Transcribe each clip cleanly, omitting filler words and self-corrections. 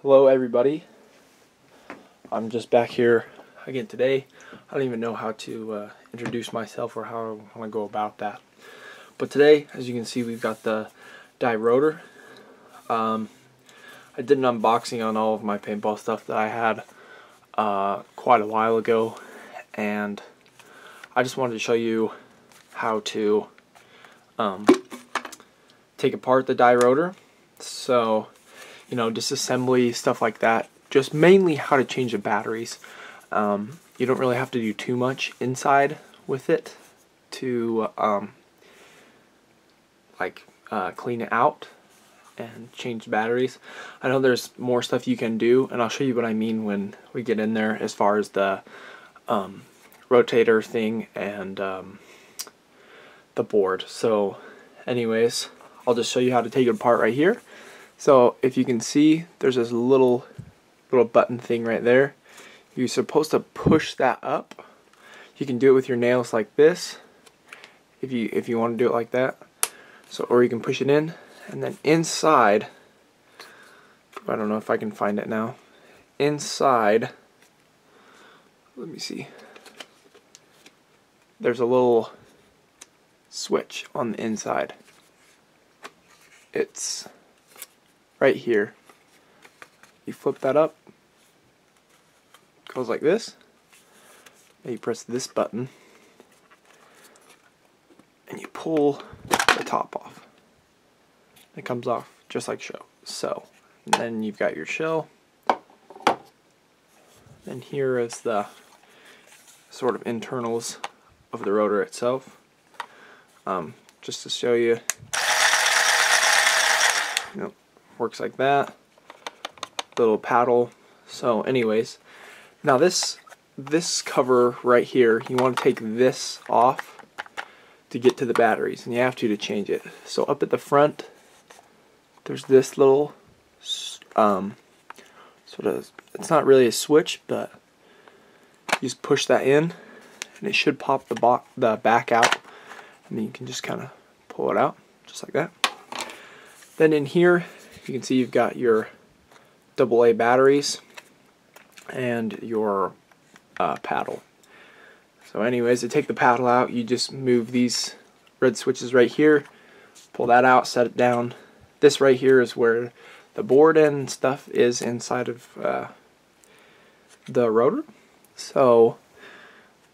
Hello everybody, I'm just back here again today. I don't even know how to introduce myself or how I want to go about that. But today, as you can see, we've got the die rotor. I did an unboxing on all of my paintball stuff that I had quite a while ago, and I just wanted to show you how to take apart the die rotor. So, you know, disassembly, stuff like that. Just mainly how to change the batteries. You don't really have to do too much inside with it to clean it out and change the batteries. I know there's more stuff you can do, and I'll show you what I mean when we get in there as far as the rotator thing and the board. So anyways, I'll just show you how to take it apart right here. So if you can see, there's this little button thing right there. You're supposed to push that up. You can do it with your nails like this if you want to do it like that. So, or you can push it in, and then inside, I don't know if I can find it now. Inside, let me see. There's a little switch on the inside. It's right here. You flip that up, goes like this, and you press this button and you pull the top off. It comes off just like so. And then you've got your shell, and here is the sort of internals of the rotor itself. Just to show you, works like that. Little paddle. So anyways, now this cover right here, you want to take this off to get to the batteries, and you have to change it. So up at the front, there's this little sort of, it's not really a switch, but you just push that in and it should pop the back out, and then you can just kind of pull it out just like that. Then in here you can see you've got your AA batteries and your paddle. So anyways, to take the paddle out, you just move these red switches right here, pull that out, set it down. This right here is where the board and stuff is inside of the rotor. So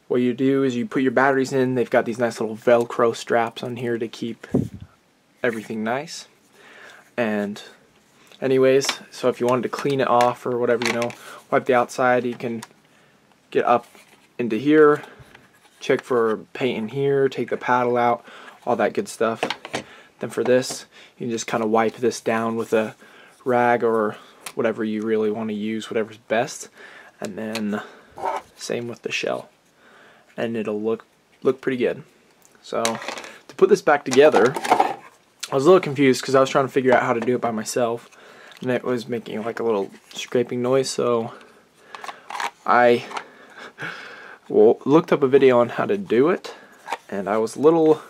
what you do is you put your batteries in. They've got these nice little Velcro straps on here to keep everything nice. And anyways, so if you wanted to clean it off or whatever, wipe the outside, you can get up into here, check for paint in here, take the paddle out, all that good stuff. Then for this, you can just kind of wipe this down with a rag or whatever you really want to use, whatever's best. And then same with the shell, and it'll look pretty good. So to put this back together, I was a little confused because I was trying to figure out how to do it by myself, and it was making like a little scraping noise. So I looked up a video on how to do it, and I was a little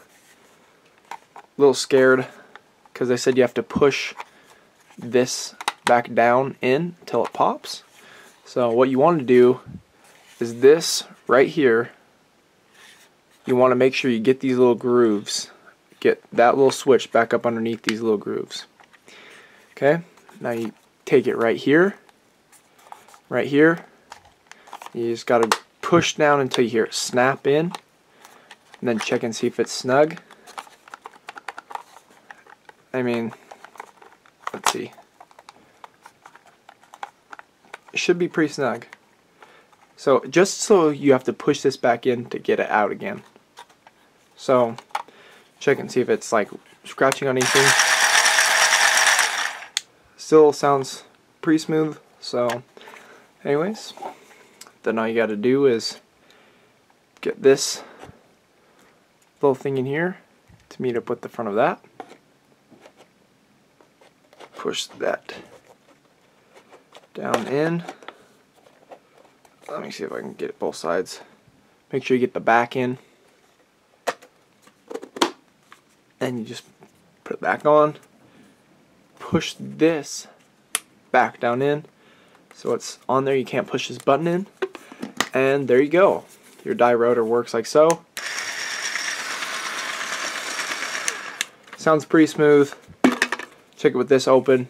scared because they said you have to push this back down in until it pops. So what you want to do is this right here. You want to make sure you get these little grooves. Get that little switch back up underneath these little grooves. Okay, now you take it right here. You just got to push down until you hear it snap in, and then check and see if it's snug. I mean, let's see. It should be pretty snug. So just so you have to push this back in to get it out again. So check and see if it's like scratching on anything. Still sounds pretty smooth. So anyways, then all you got to do is get this little thing in here to meet up with the front of that. Push that down in. Let me see if I can get it both sides. Make sure you get the back in. And you just put it back on. Push this back down in. So it's on there, you can't push this button in. And there you go. Your die rotor works like so. Sounds pretty smooth. Check it with this open.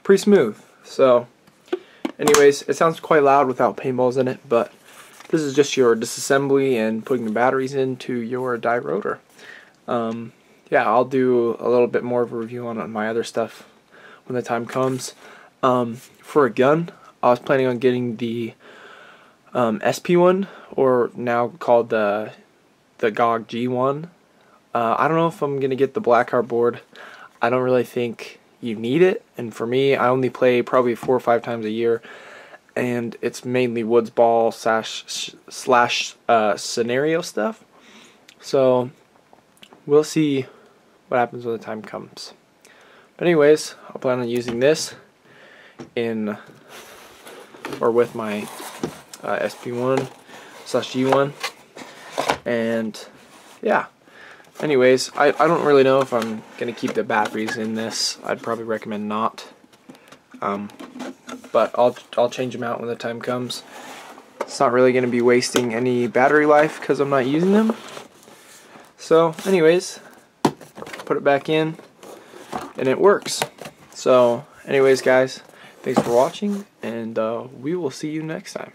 Pretty smooth. So anyways, it sounds quite loud without paintballs in it, but this is just your disassembly and putting the batteries into your die rotor. Yeah, I'll do a little bit more of a review on my other stuff when the time comes. For a gun, I was planning on getting the SP1, or now called the GOG G1. I don't know if I'm gonna get the black cardboard. I don't really think you need it, and for me, I only play probably 4 or 5 times a year, and it's mainly woods ball slash scenario stuff. So we'll see what happens when the time comes. But anyways, I'll plan on using this in or with my SP1 slash G1, and yeah. Anyways, I don't really know if I'm gonna keep the batteries in this. I'd probably recommend not. But I'll change them out when the time comes. It's not really gonna be wasting any battery life because I'm not using them. So anyways, put it back in and it works. So anyways guys, thanks for watching, and we will see you next time.